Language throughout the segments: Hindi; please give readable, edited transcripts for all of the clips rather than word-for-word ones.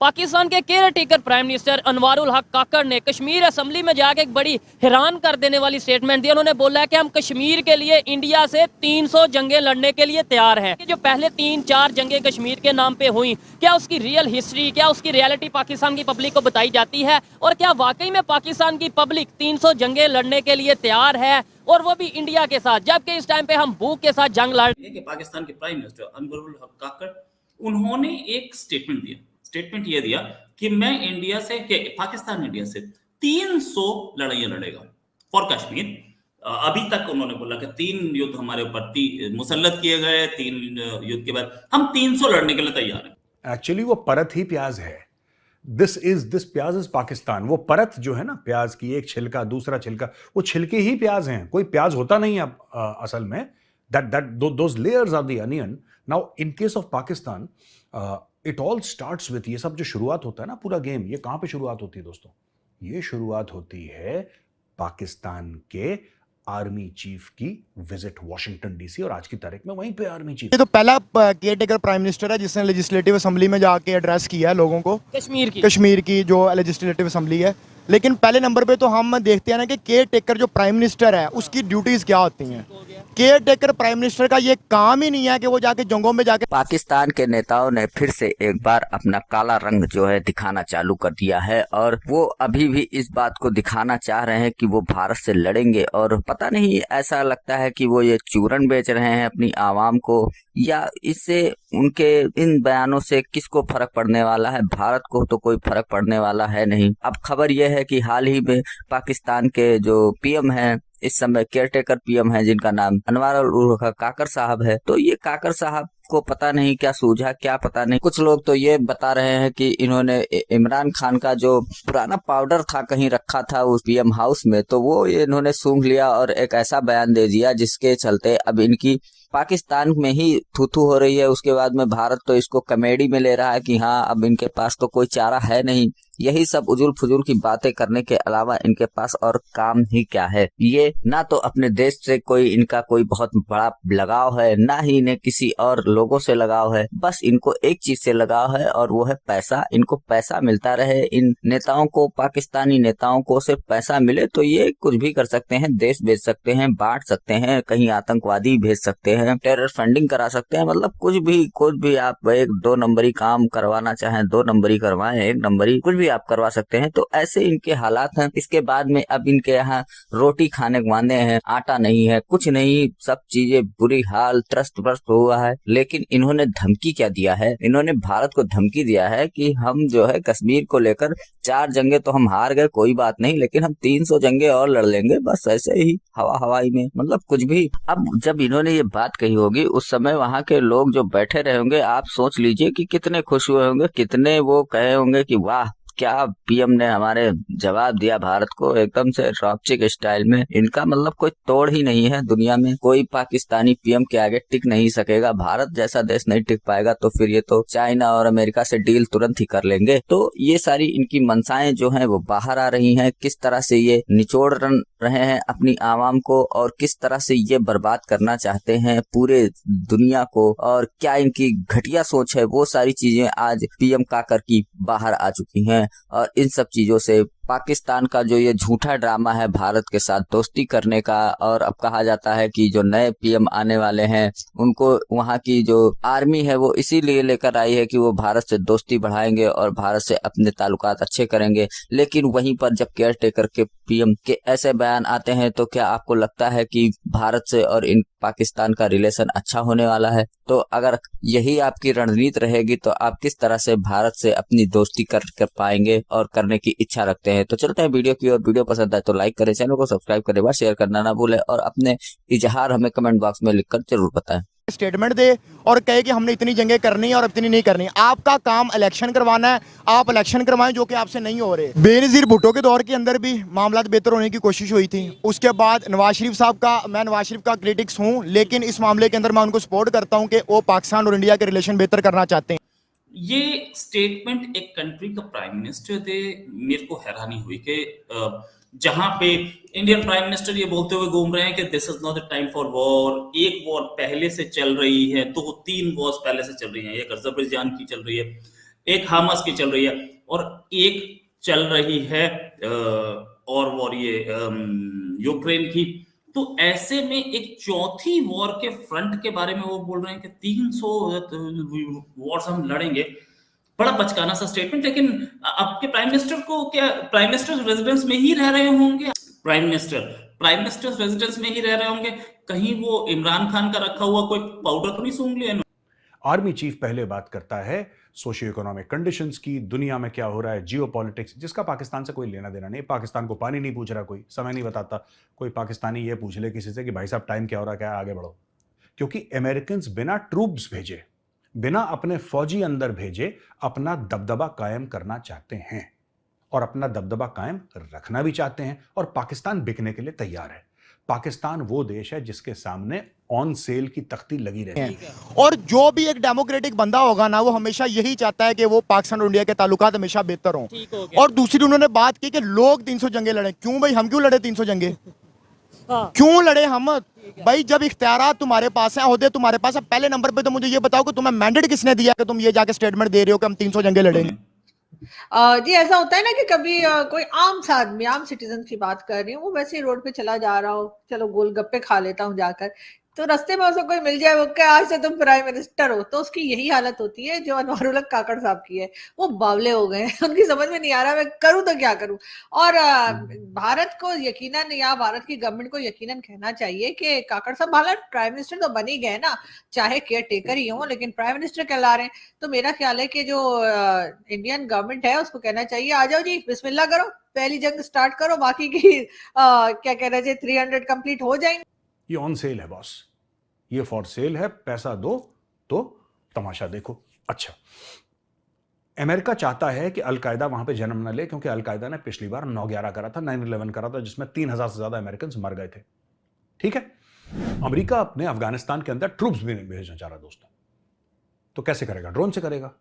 पाकिस्तान के care taker prime minister Anwarul हक काकड़ ने कश्मीर असेंबली में जाकर एक बड़ी हैरान कर देने वाली स्टेटमेंट दी। उन्होंने बोला है कि हम कश्मीर के लिए इंडिया से 300 जंगें लड़ने के लिए तैयार हैं। जो पहले 3-4 जंगें कश्मीर के नाम पे हुई, क्या उसकी रियल हिस्ट्री, क्या उसकी रियलिटी पाकिस्तान की पब्लिक को बताई जाती है? और क्या वाकई में पाकिस्तान की पब्लिक 300 जंगें लड़ने के लिए तैयार है, और वो भी इंडिया के साथ, जबकि इस टाइम पे हम भूख के साथ जंग लड़ रहे हैं? पाकिस्तान के प्राइम मिनिस्टर अनवरुल हक काकड़, उन्होंने एक स्टेटमेंट ये दिया कि मैं इंडिया से, कि पाकिस्तान इंडिया से 300 लड़ाइयां लड़ेगा फॉर कश्मीर। अभी तक उन्होंने बोला कि 3 युद्ध हमारे ऊपर मुसल्लत किए गए, 3 युद्ध के बाद हम 300 लड़ने के लिए तैयार हैं। एक्चुअली वो परत ही प्याज है। दिस प्याज इज पाकिस्तान। वो परत जो है ना प्याज की, एक छिलका दूसरा छिलका, वो छिलके ही प्याज हैं, कोई प्याज होता नहीं है असल में। Those layers are the onion. Now in case of Pakistan it all starts with, ये सब जो शुरुआत होता है ना पूरा गेम, ये कहां पे शुरुआत होती है दोस्तों? ये शुरुआत होती है पाकिस्तान के आर्मी चीफ की विजिट वॉशिंगटन डीसी, और आज की तारीख में वहीं पे आर्मी चीफ। ये तो पहला केयर टेकर प्राइम मिनिस्टर है जिसने लेजिस्लेटिव असेंबली में जाके एड्रेस किया है लोगों को, कश्मीर की जो लेजिस्लेटिव असेंबली है। लेकिन पहले नंबर पे तो हम देखते हैं ना कि केयर टेकर जो प्राइम मिनिस्टर है उसकी ड्यूटीज क्या होती हैं। केयर टेकर प्राइम मिनिस्टर का ये काम ही नहीं है कि वो जाके जंगों में जाके। पाकिस्तान के नेताओं ने फिर से एक बार अपना काला रंग जो है दिखाना चालू कर दिया है, और वो अभी भी इस बात को दिखाना चाह रहे हैं कि वो भारत से लड़ेंगे। और पता नहीं, ऐसा लगता है कि वो ये चूरन बेच रहे हैं अपनी आवाम को, या इससे उनके इन बयानों से किसको फर्क पड़ने वाला है? भारत को तो कोई फर्क पड़ने वाला है नहीं। अब खबर यह है कि हाल ही में पाकिस्तान के जो पीएम हैं, इस समय केयरटेकर पीएम है जिनका नाम अनवारुल हक काकड़ साहब है, तो ये काकड़ साहब को पता नहीं क्या सूझा, क्या पता नहीं। कुछ लोग तो ये बता रहे हैं कि इन्होंने इमरान खान का जो पुराना पाउडर था कहीं रखा था उस पीएम हाउस में, तो वो इन्होंने सूंघ लिया और एक ऐसा बयान दे दिया जिसके चलते अब इनकी पाकिस्तान में ही थू हो रही है। उसके बाद में भारत तो इसको कॉमेडी में ले रहा है कि हाँ, अब इनके पास तो कोई चारा है नहीं। यही सब उजुल फुजुल की बातें करने के अलावा इनके पास और काम ही क्या है? ये ना तो अपने देश से इनका कोई बहुत बड़ा लगाव है, ना ही इन्हें किसी और लोगों से लगाव है। बस इनको एक चीज से लगाव है, और वो है पैसा। इनको पैसा मिलता रहे। इन नेताओं को, पाकिस्तानी नेताओं को सिर्फ पैसा मिले तो ये कुछ भी कर सकते हैं। देश बेच सकते हैं, बांट सकते हैं, कहीं आतंकवादी भेज सकते हैं, टेरर फंडिंग करा सकते हैं। मतलब कुछ भी आप एक 2 नंबरी काम करवाना चाहें 2 नंबरी करवाएं, 1 नंबरी कुछ भी आप करवा सकते हैं। तो ऐसे इनके हालात हैं। इसके बाद में अब इनके यहाँ रोटी खाने के वादे हैं, आटा नहीं है, कुछ नहीं, सब चीजें बुरी हाल, त्रस्त भ्रस्त हुआ है। लेकिन इन्होंने धमकी क्या दिया है? इन्होंने भारत को धमकी दिया है कि हम जो है कश्मीर को लेकर 4 जंगे तो हम हार गए, कोई बात नहीं, लेकिन हम 300 जंगे और लड़ लेंगे, बस ऐसे ही हवाई में, मतलब कुछ भी। अब जब इन्होंने ये बात कही होगी उस समय वहां के लोग जो बैठे रहे होंगे, आप सोच लीजिए कि कितने खुश हुए होंगे, कितने वो कहे होंगे कि वाह, क्या पीएम ने हमारे जवाब दिया भारत को, एकदम से रॉपचिक स्टाइल में। इनका मतलब कोई तोड़ ही नहीं है दुनिया में। कोई पाकिस्तानी पीएम के आगे टिक नहीं सकेगा। भारत जैसा देश नहीं टिक पाएगा तो फिर ये तो चाइना और अमेरिका से डील तुरंत ही कर लेंगे। तो ये सारी इनकी मनसाएं जो हैं वो बाहर आ रही हैं। किस तरह से ये निचोड़ रहे हैं अपनी आवाम को, और किस तरह से ये बर्बाद करना चाहते हैं पूरे दुनिया को, और क्या इनकी घटिया सोच है, वो सारी चीजें आज पीएम काकड़ की बाहर आ चुकी हैं। और इन सब चीजों से पाकिस्तान का जो ये झूठा ड्रामा है भारत के साथ दोस्ती करने का, और अब कहा जाता है कि जो नए पीएम आने वाले हैं उनको वहां की जो आर्मी है वो इसीलिए लेकर आई है कि वो भारत से दोस्ती बढ़ाएंगे और भारत से अपने ताल्लुकात अच्छे करेंगे। लेकिन वहीं पर जब केयर टेकर के पीएम के ऐसे बयान आते हैं तो क्या आपको लगता है कि भारत से और इन पाकिस्तान का रिलेशन अच्छा होने वाला है? तो अगर यही आपकी रणनीति रहेगी तो आप किस तरह से भारत से अपनी दोस्ती कर पाएंगे और करने की इच्छा रखते हैं? तो चलते हैं वीडियो की ओर। वीडियो पसंद आए तो लाइक करें, चैनल को सब्सक्राइब करें, बार शेयर करना ना भूलें, और अपने इजहार हमें कमेंट बॉक्स में लिखकर जरूर बताएं। स्टेटमेंट दे और कहे कि हमने इतनी जंगें करनी है और इतनी नहीं करनी। आपका काम इलेक्शन करवाना है, आप इलेक्शन करवाएं जो कि आपसे नहीं हो रहे। बेनज़ीर भुट्टो के दौर के अंदर भी मामला बेहतर होने की कोशिश हुई थी। उसके बाद नवाज शरीफ साहब का, मैं नवाज शरीफ का क्रिटिक्स हूं, लेकिन इस मामले के अंदर मैं उनको सपोर्ट करता हूं कि वो पाकिस्तान और इंडिया के रिलेशन बेहतर करना चाहते हैं। ये स्टेटमेंट एक कंट्री का प्राइम मिनिस्टर दे, मेरे को हैरानी हुई कि जहां पे इंडियन प्राइम मिनिस्टर ये बोलते हुए घूम रहे हैं कि this is not the time for war. एक वॉर पहले से चल रही है, 2-3 वॉर्स पहले से चल रही है, एक अजरबैजान की चल रही है, एक हामास की चल रही है और एक चल रही है और वॉर ये यूक्रेन की। तो ऐसे में एक चौथी वॉर के फ्रंट के बारे में वो बोल रहे हैं कि 300 वॉर्स हम लड़ेंगे। बड़ा बचकाना सा स्टेटमेंट। लेकिन आपके प्राइम मिनिस्टर को क्या प्राइम मिनिस्टर रेजिडेंस में ही रह रहे होंगे? प्राइम मिनिस्टर रेजिडेंस में ही रह रहे होंगे? कहीं वो इमरान खान का रखा हुआ कोई पाउडर तो नहीं सूंघ लिया? आर्मी चीफ पहले बात करता है सोशियो इकोनॉमिक कंडीशंस की, दुनिया में क्या हो रहा है, जियो पॉलिटिक्स, जिसका पाकिस्तान से कोई लेना देना नहीं। पाकिस्तान को पानी नहीं पूछ रहा, कोई समय नहीं बताता। कोई पाकिस्तानी ये पूछ ले किसी से कि भाई साहब टाइम क्या हो रहा है, क्या आगे बढ़ो। क्योंकि अमेरिकन बिना ट्रूप्स भेजे, बिना अपने फौजी अंदर भेजे अपना दबदबा कायम करना चाहते हैं और अपना दबदबा कायम रखना भी चाहते हैं। और पाकिस्तान बिकने के लिए तैयार है। पाकिस्तान वो देश है जिसके सामने ऑन सेल की तख्ती लगी रहती है। और जो भी एक डेमोक्रेटिक बंदा होगा ना, वो हमेशा यही चाहता है कि वो पाकिस्तान और इंडिया के ताल्लुकात हमेशा बेहतर हों। और दूसरी उन्होंने बात की कि लोग 300 जंगें लड़े। क्यों भाई, हम क्यों लड़े 300 जंगें? क्यों लड़े हम? भाई जब इख्तियार तुम्हारे पास है, ओहदे तुम्हारे पास है, पहले नंबर पे तो मुझे ये बताओ कि तुम्हें मैंडेट किसने दिया कि तुम ये जाके स्टेटमेंट दे रहे हो कि हम 300 जंगें लड़ेंगे? जी ऐसा होता है ना कि कभी कोई आम सा आदमी, आम सिटीजन की बात कर रही हूँ, वो वैसे ही रोड पे चला जा रहा हो, चलो गोलगप्पे खा लेता हूँ जाकर, तो रास्ते में उसको कोई मिल जाए, वो क्या आज से तुम प्राइम मिनिस्टर हो, तो उसकी यही हालत होती है जो अनवारुल हक काकड़ साहब की है। वो बावले हो गए हैं, उनकी समझ में नहीं आ रहा मैं करूं तो क्या करूं। और भारत को यकीनन, या भारत की गवर्नमेंट को यकीनन कहना चाहिए कि काकड़ साहब हालांकि प्राइम मिनिस्टर तो बन ही गए ना, चाहे केयर टेकर ही हो, लेकिन प्राइम मिनिस्टर कहला रहे हैं। तो मेरा ख्याल है कि जो इंडियन गवर्नमेंट है उसको कहना चाहिए, आ जाओ जी, बिस्मिल्लाह करो, पहली जंग स्टार्ट करो, बाकी की क्या कहना चाहिए 300 कंप्लीट हो जाएंगे। ये ऑन सेल है बॉस, ये फॉर सेल है, पैसा दो तो तमाशा देखो। अच्छा, अमेरिका चाहता है कि अलकायदा वहां पे जन्म न ले, क्योंकि अलकायदा ने पिछली बार 9/11 करा था, 9/11 करा था, जिसमें 3000 से ज्यादा अमेरिकन मर गए थे। ठीक है, अमेरिका अपने अफगानिस्तान के अंदर ट्रूप्स भी नहीं भेजना चाह रहा दोस्तों। तो कैसे करेगा? ड्रोन से करेगा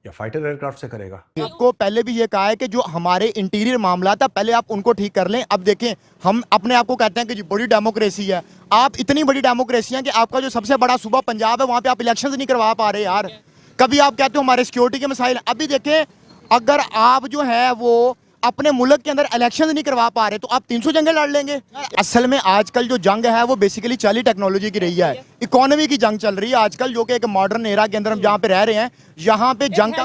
या फाइटर एयरक्राफ्ट से करेगा? आपको पहले भी ये कहा है कि जो हमारे इंटीरियर मामला था पहले आप उनको ठीक कर लें। अब देखें, हम अपने आप को कहते हैं कि जी बड़ी डेमोक्रेसी है। आप इतनी बड़ी डेमोक्रेसी है कि आपका जो सबसे बड़ा सूबा पंजाब है, वहां पे आप इलेक्शंस नहीं करवा पा रहे यार। कभी आप कहते हो हमारे सिक्योरिटी के मसाइल। अभी देखें, अगर आप जो है वो अपने मुल्क के अंदर इलेक्शन नहीं करवा पा रहे तो आप 300 जंगें लड़ लेंगे। असल में आजकल जो जंग है वो बेसिकली चाली टेक्नोलॉजी की रही है, इकोनॉमी की जंग चल रही है आजकल, जो कि एक मॉडर्न एरा के अंदर हम जहाँ पे रह रहे हैं, यहाँ पे जंग का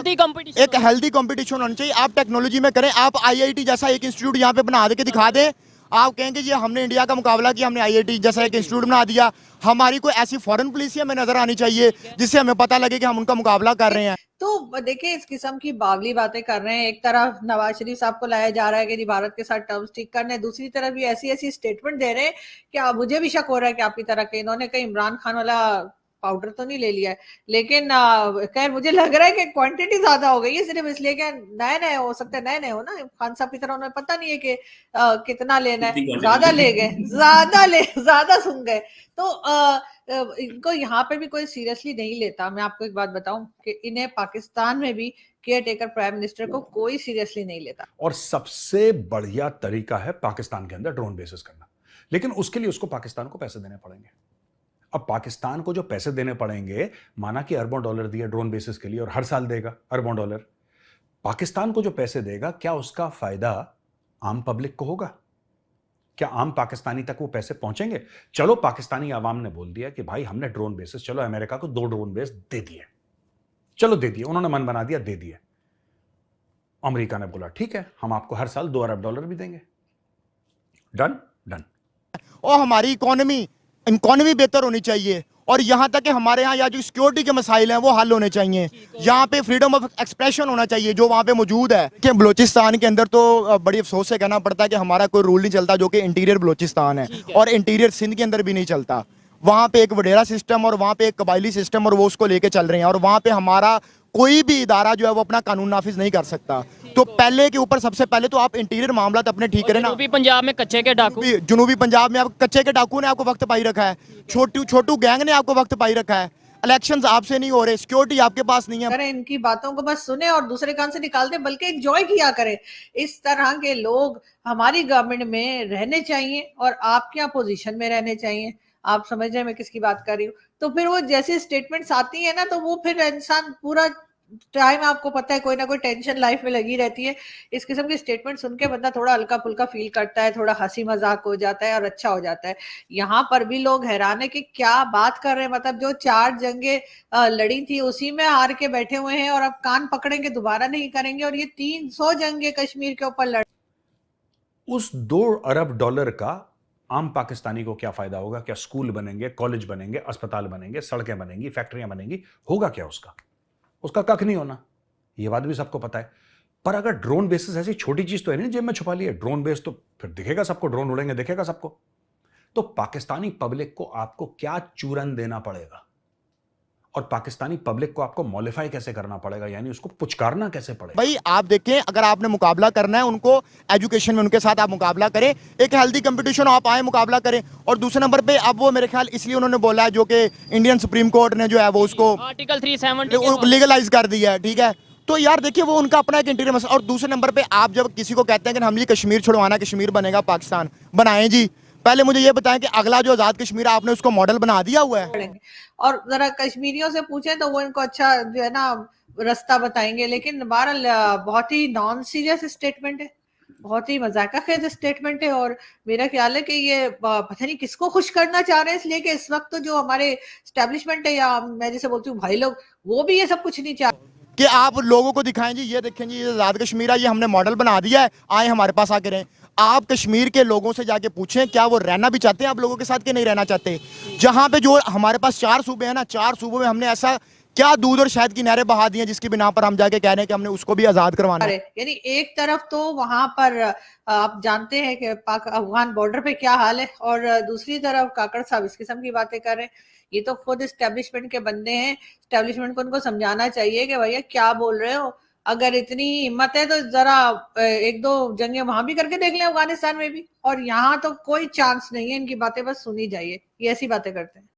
एक हेल्दी कंपटीशन होना चाहिए। आप टेक्नोलॉजी में करें, आप IIT जैसा एक इंस्टीट्यूट यहाँ पे बना के दिखा दें, आप कहेंगे जी हमने इंडिया का मुकाबला किया, हमने IIT जैसा एक इंस्टीट्यूट बना दिया। हमारी कोई ऐसी फॉरेन पॉलिसी हमें नजर आनी चाहिए जिससे हमें पता लगे कि हम उनका मुकाबला कर रहे हैं। तो देखिए, इस किस्म की बावली बातें कर रहे हैं। एक तरफ नवाज शरीफ साहब को लाया जा रहा है कि जी भारत के साथ टर्म्स ठीक करने, दूसरी तरफ भी ऐसी ऐसी स्टेटमेंट दे रहे हैं कि मुझे भी शक हो रहा है कि आपकी तरह के इन्होंने कहीं इमरान खान वाला पाउडर तो नहीं ले लिया है। लेकिन खैर मुझे लग रहा है कि क्वांटिटी ज्यादा हो गई है, सिर्फ इसलिए कि नए नए हो सकते हैं, नए नए हो ना खान साहब की तरह, उन्हें पता नहीं है कि कितना लेना है, ज्यादा ले गए, ज्यादा सुन गए। तो इनको यहाँ पे भी कोई सीरियसली नहीं लेता। मैं आपको एक बात बताऊं कि इन्हें पाकिस्तान में भी केयर टेकर प्राइम मिनिस्टर को कोई सीरियसली नहीं लेता। और सबसे बढ़िया तरीका है पाकिस्तान के अंदर ड्रोन बेसिस करना, लेकिन उसके लिए उसको पाकिस्तान को पैसे देने पड़ेंगे। अब पाकिस्तान को जो पैसे देने पड़ेंगे, माना कि अरबों डॉलर दिए ड्रोन बेसिस के लिए और हर साल देगा अरबों डॉलर, पाकिस्तान को जो पैसे देगा क्या उसका फायदा आम पब्लिक को होगा? क्या आम पाकिस्तानी तक वो पैसे पहुंचेंगे? चलो पाकिस्तानी आवाम ने बोल दिया कि भाई हमने ड्रोन बेसिस, चलो अमेरिका को 2 ड्रोन बेस दे दिए, चलो दे दिए, उन्होंने मन बना दिया, दे दिए। अमेरिका ने बोला ठीक है, हम आपको हर साल 2 अरब डॉलर भी देंगे। Done done. और हमारी इकोनॉमी बेहतर होनी चाहिए, और यहाँ तक कि हमारे यहाँ जो सिक्योरिटी के मसाइल हैं वो हल होने चाहिए। यहाँ पे फ्रीडम ऑफ एक्सप्रेशन होना चाहिए जो वहाँ पे मौजूद है। कि बलोचिस्तान के अंदर तो बड़ी अफसोस से कहना पड़ता है कि हमारा कोई रूल नहीं चलता, जो कि इंटीरियर बलोचिस्तान है और इंटीरियर सिंध के अंदर भी नहीं चलता। वहाँ पे एक वडेरा सिस्टम और वहाँ पे एक कबायली सिस्टम, और वो उसको लेके चल रहे हैं, और वहाँ पे हमारा कोई भी इदारा जो है वो अपना कानून नाफिज नहीं कर सकता। तो पहले के ऊपर सबसे पहले तो आप इंटीरियर मामला अपने ठीक करें ना। जनूबी पंजाब में कच्चे के डाकू, जनूबी पंजाब में आप कच्चे के डाकू ने आपको वक्त पाई रखा है, छोटू गैंग ने आपको वक्त पाई रखा है, इलेक्शंस आपसे नहीं हो रहे, सिक्योरिटी आपके पास नहीं है। अरे इनकी बातों को बस सुने और दूसरे कान से निकाल दे, बल्कि एंजॉय किया करें। इस तरह के लोग हमारी गवर्नमेंट में रहने चाहिए और आपके अपोजिशन में रहने चाहिए। आप समझ रहे हैं मैं किसकी बात कर रही हूँ? तो फिर वो जैसे स्टेटमेंट्स आती है ना, तो वो फिर इंसान पूरा टाइम आपको पता है कोई ना कोई टेंशन लाइफ में लगी रहती है, इस किस्म की स्टेटमेंट सुन के बंदा थोड़ा हल्का फुल्का फील करता है, थोड़ा हंसी मजाक हो जाता है और अच्छा हो जाता है। यहाँ पर भी लोग हैरान है कि क्या बात कर रहे हैं, मतलब जो 4 जंगे लड़ी थी उसी में हार के बैठे हुए हैं और अब कान पकड़ेंगे दोबारा नहीं करेंगे, और ये 300 जंगे कश्मीर के ऊपर लड़ उस $2 अरब का आम पाकिस्तानी को क्या फायदा होगा? क्या स्कूल बनेंगे, कॉलेज बनेंगे, अस्पताल बनेंगे, सड़कें बनेंगी, फैक्ट्रियां बनेंगी? होगा क्या उसका? उसका कख नहीं होना। ये बात भी सबको पता है। पर अगर ड्रोन बेसिस ऐसी छोटी चीज तो है नहीं जेब में छुपा ली है। ड्रोन बेस तो फिर दिखेगा सबको, ड्रोन उड़ेंगे दिखेगा सबको। तो पाकिस्तानी पब्लिक को आपको क्या चूरन देना पड़ेगा और पाकिस्तानी पब्लिक को आपको मॉडिफाई कैसे करना पड़ेगा, यानी उसको पुचकारना कैसे पड़ेगा? भाई आप देखें, अगर आपने मुकाबला करना है उनको एजुकेशन में उनके साथ आप मुकाबला करें, एक हेल्दी कंपटीशन आप आए मुकाबला करें। और दूसरे नंबर पे अब वो मेरे ख्याल इसलिए उन्होंने बोला है जो कि इंडियन सुप्रीम कोर्ट ने जो है वो उसको आर्टिकल 370 लीगलाइज कर दिया है, ठीक है। तो यार देखिए वो उनका अपना एक इंटीरियर मसला। और दूसरे नंबर पे आप जब किसी को कहते हैं कि हम ये कश्मीर छुड़वाना, कश्मीर बनेगा पाकिस्तान, बनाएं जी। पहले मुझे ये बताएं कि अगला जो आजाद कश्मीर है आपने उसको मॉडल बना दिया हुआ है? पड़ेंगे। और जरा कश्मीरियों से पूछें तो वो इनको अच्छा जो है ना रास्ता बताएंगे, लेकिन बहरहाल बहुत ही नॉन सीरियस स्टेटमेंट है, बहुत ही मजाका खेज स्टेटमेंट है। और मेरा ख्याल है कि ये पता नहीं किसको खुश करना चाह रहे हैं, इसलिए कि इस वक्त तो जो हमारे स्टैब्लिशमेंट है, या मैं जैसे बोलती हूँ भाई लोग, वो भी ये सब कुछ नहीं चाह कि आप लोगों को दिखाएं जी ये देखें जी ये आजाद कश्मीर है, ये हमने मॉडल बना दिया है, आए हमारे पास आके रहें। आप कश्मीर के लोगों से जाके पूछें क्या वो रहना भी चाहते हैं आप लोगों के साथ कि नहीं रहना चाहते। जहां पे जो हमारे पास 4 सूबे हैं ना, 4 सूबों में हमने ऐसा क्या दूध और शहद की नहरें बहा दी हैं जिसकी बिना पर हम जाके कह रहे हैं कि हमने उसको भी आजाद करवाना है। यानी एक तरफ तो वहां पर आप जानते हैं कि पाक अफगान बॉर्डर पे क्या हाल है, और दूसरी तरफ काकड़ साहब इस किस्म की बातें कर रहे हैं। ये तो खुद एस्टेब्लिशमेंट के बंदे हैं, एस्टेब्लिशमेंट को उनको समझाना चाहिए कि भैया क्या बोल रहे हो। अगर इतनी हिम्मत है तो जरा 1-2 जंगे वहां भी करके देख लें, अफगानिस्तान में भी। और यहाँ तो कोई चांस नहीं है, इनकी बातें बस सुनी जाइए, ये ऐसी बातें करते हैं।